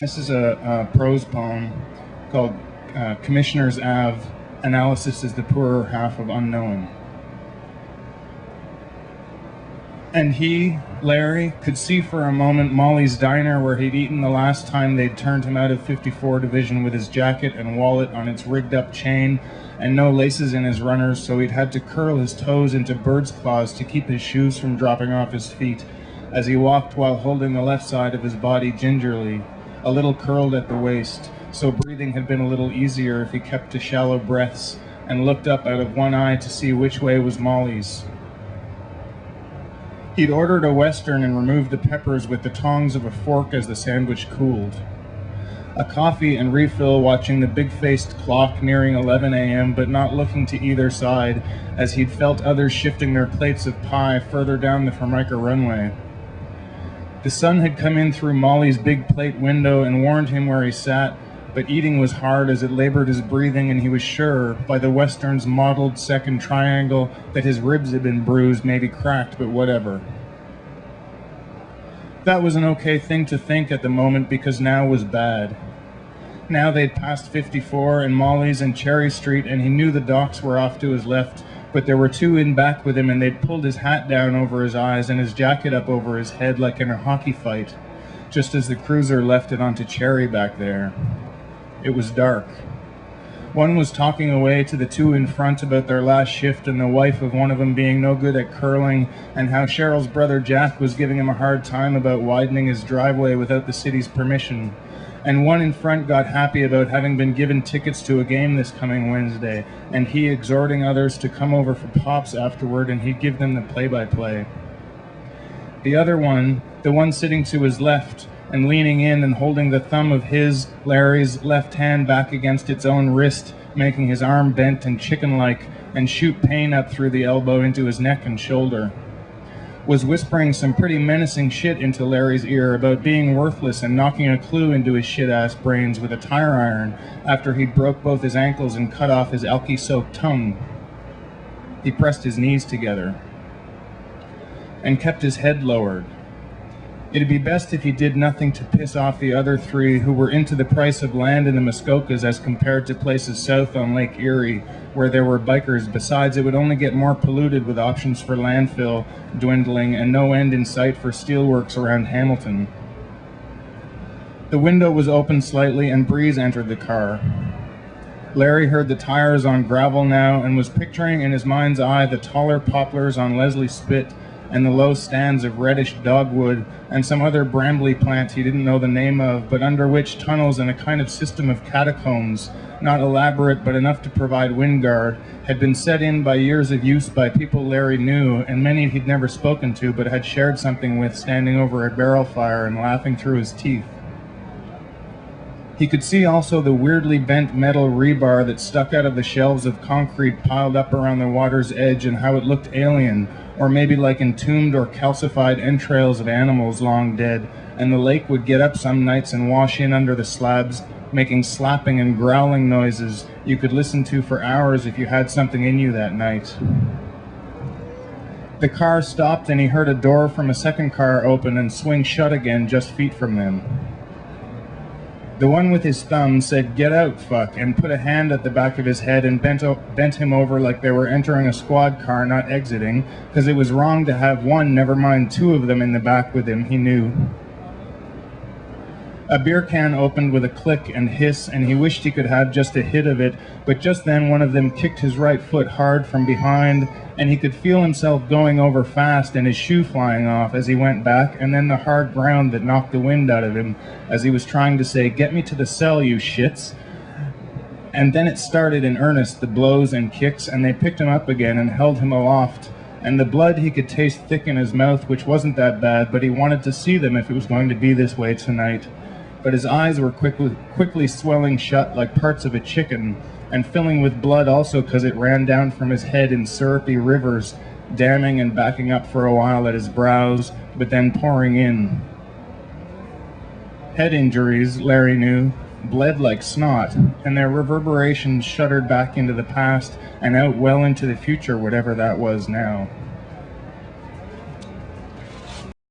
This is a prose poem called Commissioner's Ave. Analysis is the poorer half of unknowing. And he, Larry, could see for a moment Molly's diner where he'd eaten the last time they'd turned him out of 54 Division with his jacket and wallet on its rigged-up chain and no laces in his runners, so he'd had to curl his toes into bird's claws to keep his shoes from dropping off his feet as he walked while holding the left side of his body gingerly, a little curled at the waist, so breathing had been a little easier if he kept to shallow breaths and looked up out of one eye to see which way was Molly's. He'd ordered a Western and removed the peppers with the tongs of a fork as the sandwich cooled. A coffee and refill, watching the big-faced clock nearing 11 a.m., but not looking to either side as he'd felt others shifting their plates of pie further down the Formica runway. The sun had come in through Molly's big plate window and warmed him where he sat, but eating was hard as it labored his breathing, and he was sure, by the Western's mottled second triangle, that his ribs had been bruised, maybe cracked, but whatever. That was an okay thing to think at the moment, because now was bad. Now they'd passed 54 and Molly's and Cherry Street, and he knew the docks were off to his left, but there were two in back with him, and they'd pulled his hat down over his eyes and his jacket up over his head like in a hockey fight, just as the cruiser left it onto Cherry back there. It was dark. One was talking away to the two in front about their last shift and the wife of one of them being no good at curling, and how Cheryl's brother Jack was giving him a hard time about widening his driveway without the city's permission. And one in front got happy about having been given tickets to a game this coming Wednesday, and he exhorting others to come over for pops afterward, and he'd give them the play-by-play. The other one, the one sitting to his left and leaning in and holding the thumb of his, Larry's, left hand back against its own wrist, making his arm bent and chicken-like and shoot pain up through the elbow into his neck and shoulder, was whispering some pretty menacing shit into Larry's ear about being worthless and knocking a clue into his shit-ass brains with a tire iron after he'd broke both his ankles and cut off his alky-soaked tongue. He pressed his knees together and kept his head lowered. It'd be best if he did nothing to piss off the other three who were into the price of land in the Muskokas as compared to places south on Lake Erie where there were bikers. Besides, it would only get more polluted with options for landfill dwindling and no end in sight for steelworks around Hamilton. The window was open slightly and breeze entered the car. Larry heard the tires on gravel now and was picturing in his mind's eye the taller poplars on Leslie Spit and the low stands of reddish dogwood and some other brambly plant he didn't know the name of, but under which tunnels and a kind of system of catacombs, not elaborate but enough to provide wind guard, had been set in by years of use by people Larry knew, and many he'd never spoken to but had shared something with, standing over a barrel fire and laughing through his teeth. He could see also the weirdly bent metal rebar that stuck out of the shelves of concrete piled up around the water's edge, and how it looked alien, or maybe like entombed or calcified entrails of animals long dead, and the lake would get up some nights and wash in under the slabs, making slapping and growling noises you could listen to for hours if you had something in you that night. The car stopped and he heard a door from a second car open and swing shut again just feet from them. The one with his thumb said, "Get out, fuck," and put a hand at the back of his head and bent him over like they were entering a squad car, not exiting, because it was wrong to have one, never mind two of them in the back with him, he knew. A beer can opened with a click and hiss, and he wished he could have just a hit of it, but just then one of them kicked his right foot hard from behind, and he could feel himself going over fast and his shoe flying off as he went back, and then the hard ground that knocked the wind out of him as he was trying to say, "Get me to the cell, you shits." And then it started in earnest, the blows and kicks, and they picked him up again and held him aloft, and the blood he could taste thick in his mouth, which wasn't that bad, but he wanted to see them if it was going to be this way tonight. But his eyes were quickly swelling shut like parts of a chicken, and filling with blood also because it ran down from his head in syrupy rivers, damming and backing up for a while at his brows, but then pouring in. Head injuries, Larry knew, bled like snot, and their reverberations shuddered back into the past and out well into the future, whatever that was now.